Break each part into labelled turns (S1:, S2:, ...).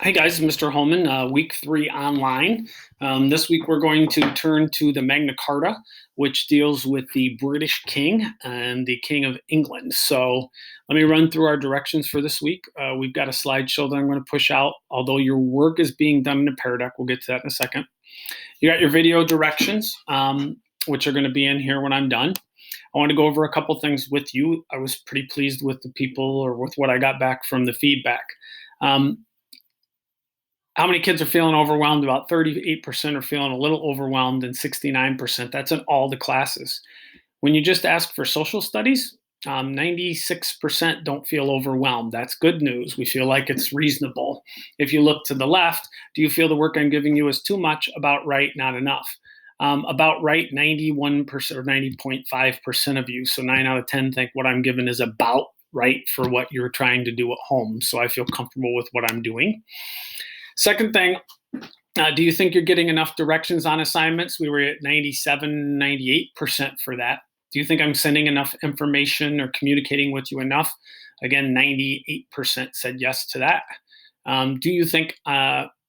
S1: Hey guys, Mr. Holman, week 3 online. This week we're going to turn to the Magna Carta, which deals with the British King and the King of England. So let me run through our directions for this week. We've got a slideshow that I'm going to push out, although your work is being done in a Pear Deck. We'll get to that in a second. You got your video directions, which are going to be in here when I'm done. I want to go over a couple things with you. I was pretty pleased with the people or with what I got back from the feedback. How many kids are feeling overwhelmed? About 38% are feeling a little overwhelmed and 69%. That's in all the classes. When you just ask for social studies, 96% don't feel overwhelmed. That's good news. We feel like it's reasonable. If you look to the left, do you feel the work I'm giving you is too much? About right, not enough. About right, 91% or 90.5% of you, so 9 out of 10 think what I'm giving is about right for what you're trying to do at home. So I feel comfortable with what I'm doing. Second thing, do you think you're getting enough directions on assignments? We were at 97, 98% for that. Do you think I'm sending enough information or communicating with you enough? Again, 98% said yes to that. Do you think,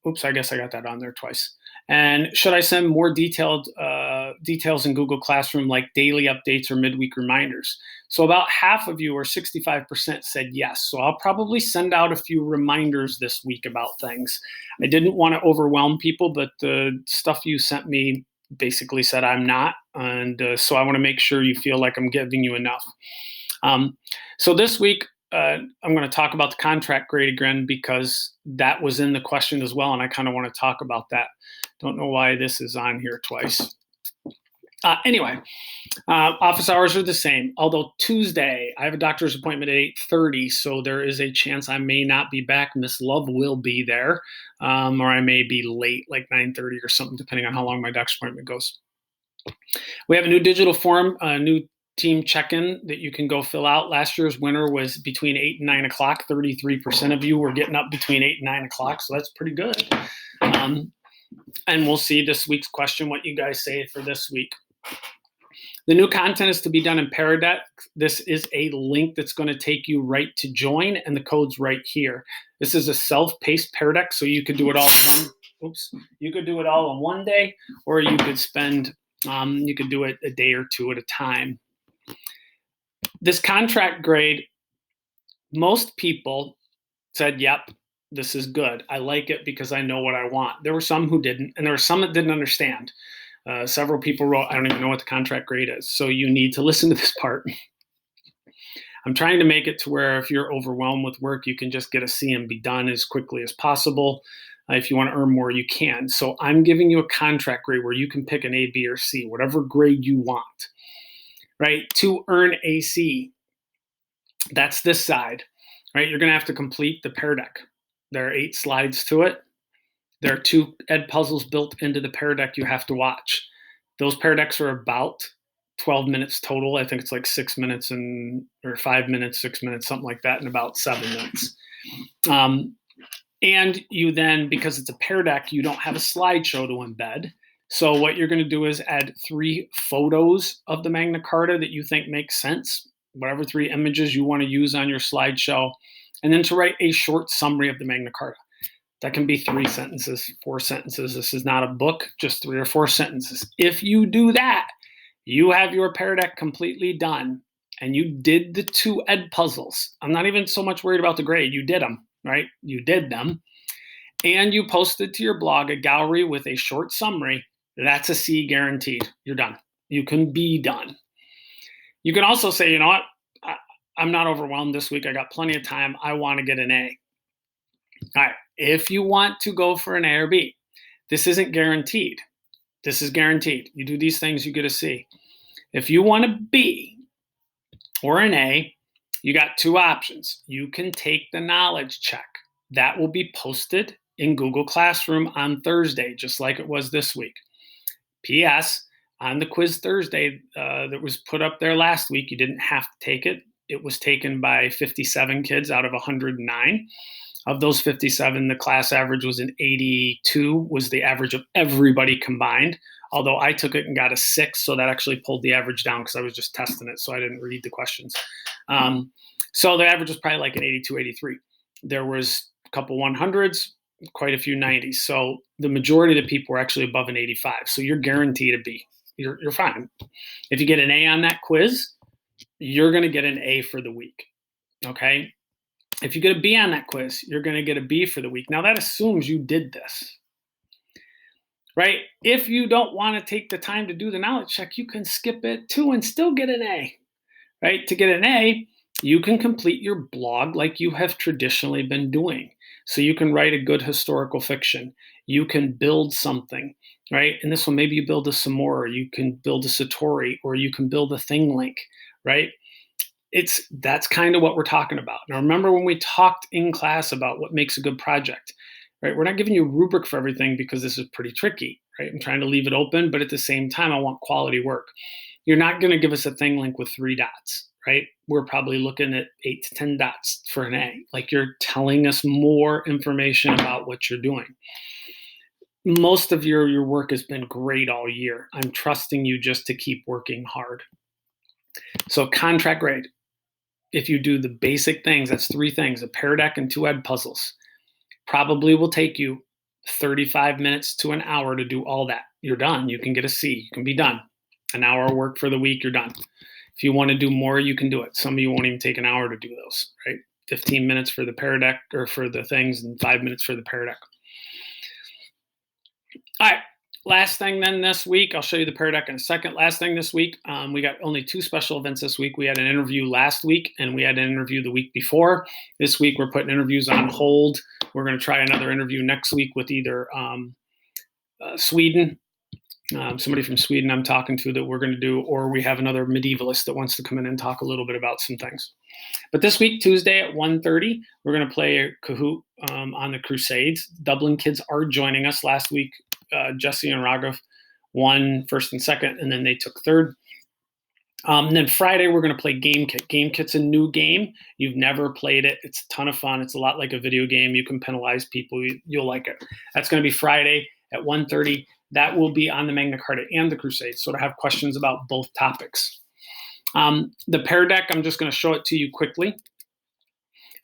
S1: oops, I guess I got that on there twice. And should I send more details in Google Classroom, like daily updates or midweek reminders? So about half of you, or 65%, said yes. So I'll probably send out a few reminders this week about things. I didn't want to overwhelm people, but the stuff you sent me basically said I'm not. And so I want to make sure you feel like I'm giving you enough. So this week, I'm going to talk about the contract grade again because that was in the question as well, and I kind of want to talk about that. Don't know why this is on here twice. Anyway, office hours are the same, although Tuesday I have a doctor's appointment at 8:30, so there is a chance I may not be back. Miss Love will be there, or I may be late, like 9:30 or something, depending on how long my doctor's appointment goes. We have a new digital form, a new team check-in that you can go fill out. Last year's winner was between 8 and 9 o'clock. 33% of you were getting up between 8 and 9 o'clock, so that's pretty good. And we'll see this week's question, what you guys say for this week. The new content is to be done in Pear Deck. This is a link that's going to take you right to join, and the code's right here. This is a self-paced Pear Deck, so you could do it all in one. You could do it all in one day, or you could spend. You could do it a day or two at a time. This contract grade, most people said, "Yep, this is good. I like it because I know what I want." There were some who didn't, and there were some that didn't understand. Several people wrote, "I don't even know what the contract grade is." So you need to listen to this part. I'm trying to make it to where if you're overwhelmed with work, you can just get a C and be done as quickly as possible. If you want to earn more, you can. So I'm giving you a contract grade where you can pick an A, B, or C, whatever grade you want, right? To earn a C, that's this side, right? You're going to have to complete the Pear Deck. There are 8 slides to it. There are 2 ed puzzles built into the Pear Deck you have to watch. Those Pear Decks are about 12 minutes total. I think it's like 6 minutes or 5 minutes, 6 minutes, something like that, in about 7 minutes. And you then, because it's a Pear Deck, you don't have a slideshow to embed. So what you're going to do is add 3 photos of the Magna Carta that you think makes sense, whatever 3 images you want to use on your slideshow, and then to write a short summary of the Magna Carta. That can be 3 sentences, 4 sentences. This is not a book, just 3 or 4 sentences. If you do that, you have your Pear Deck completely done, and you did the 2 ed puzzles. I'm not even so much worried about the grade. You did them, right? You did them. And you posted to your blog a gallery with a short summary. That's a C guaranteed. You're done. You can be done. You can also say, you know what? I'm not overwhelmed this week. I got plenty of time. I want to get an A. All right. If you want to go for an A or B, this isn't guaranteed. This is guaranteed. You do these things, you get a C. If you want a B or an A, you got 2 options. You can take the knowledge check. That will be posted in Google Classroom on Thursday, just like it was this week. P.S. On the quiz Thursday that was put up there last week, you didn't have to take it. It was taken by 57 kids out of 109. Of those 57, the class average was an 82, was the average of everybody combined. Although I took it and got a 6, so that actually pulled the average down because I was just testing it, so I didn't read the questions. So the average was probably like an 82, 83. There was a couple 100s, quite a few 90s. So the majority of the people were actually above an 85. So you're guaranteed a B. You're fine. If you get an A on that quiz, you're going to get an A for the week. Okay. If you get a B on that quiz, you're going to get a B for the week. Now that assumes you did this, right? If you don't want to take the time to do the knowledge check, you can skip it too and still get an A, right? To get an A, you can complete your blog like you have traditionally been doing. So you can write a good historical fiction. You can build something, right? And this one, maybe you build a Samora, or you can build a Satori, or you can build a thing link, right? That's kind of what we're talking about. Now, remember when we talked in class about what makes a good project, right? We're not giving you a rubric for everything because this is pretty tricky, right? I'm trying to leave it open, but at the same time, I want quality work. You're not going to give us a thing link with 3 dots, right? We're probably looking at 8 to 10 dots for an A. Like you're telling us more information about what you're doing. Most of your work has been great all year. I'm trusting you just to keep working hard. So contract grade. If you do the basic things, that's 3 things, a Pear Deck and 2 ed puzzles, probably will take you 35 minutes to an hour to do all that. You're done. You can get a C. You can be done. An hour of work for the week, you're done. If you want to do more, you can do it. Some of you won't even take an hour to do those, right? 15 minutes for the Pear Deck or for the things and 5 minutes for the Pear Deck. All right. Last thing then this week, I'll show you the Pear Deck in a second. Last thing this week, we got only 2 special events this week. We had an interview last week and we had an interview the week before. This week, we're putting interviews on hold. We're going to try another interview next week with either Sweden, somebody from Sweden I'm talking to that we're going to do, or we have another medievalist that wants to come in and talk a little bit about some things. But this week, Tuesday at 1:30, we're going to play a Kahoot on the Crusades. Dublin kids are joining us. Last week, Jesse and Raghav won first and second, and then they took third. And then Friday, we're going to play Game Kit. Game Kit's a new game. You've never played it. It's a ton of fun. It's a lot like a video game. You can penalize people. You'll like it. That's going to be Friday at 1:30. That will be on the Magna Carta and the Crusades. So to have questions about both topics. The Pear Deck, I'm just going to show it to you quickly.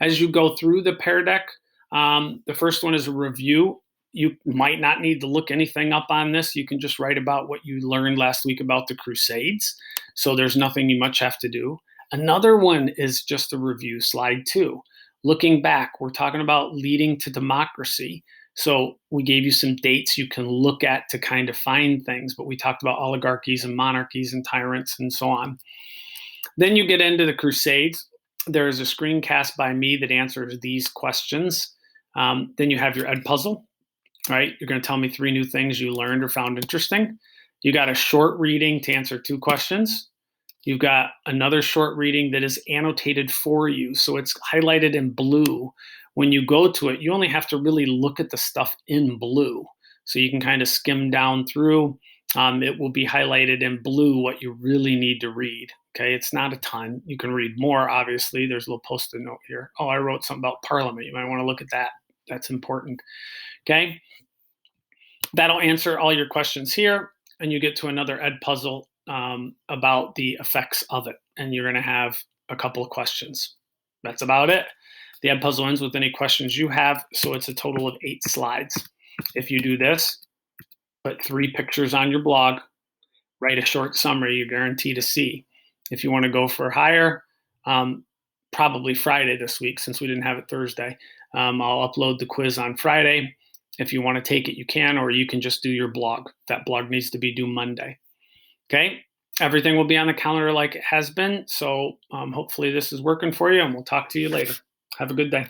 S1: As you go through the Pear Deck, the first one is a review. You might not need to look anything up on this. You can just write about what you learned last week about the Crusades. So there's nothing you much have to do. Another one is just a review, slide 2. Looking back, we're talking about leading to democracy. So we gave you some dates you can look at to kind of find things, but we talked about oligarchies and monarchies and tyrants and so on. Then you get into the Crusades. There is a screencast by me that answers these questions. Then you have your ed puzzle. Right? You're going to tell me 3 new things you learned or found interesting. You got a short reading to answer 2 questions. You've got another short reading that is annotated for you. So it's highlighted in blue. When you go to it, you only have to really look at the stuff in blue. So you can kind of skim down through. It will be highlighted in blue what you really need to read. Okay, it's not a ton. You can read more, obviously. There's a little post-it note here. Oh, I wrote something about Parliament. You might want to look at that. That's important. Okay, that'll answer all your questions here, and you get to another ed puzzle about the effects of it, and you're going to have a couple of questions. That's about it. The ed puzzle ends with any questions you have, so it's a total of 8 slides. If you do this, put 3 pictures on your blog, write a short summary, you're guaranteed a C. If you want to go for higher, probably Friday this week, since we didn't have it Thursday. I'll upload the quiz on Friday. If you want to take it, you can, or you can just do your blog. That blog needs to be due Monday. Okay, everything will be on the calendar like it has been. So hopefully this is working for you, and we'll talk to you later. Have a good day.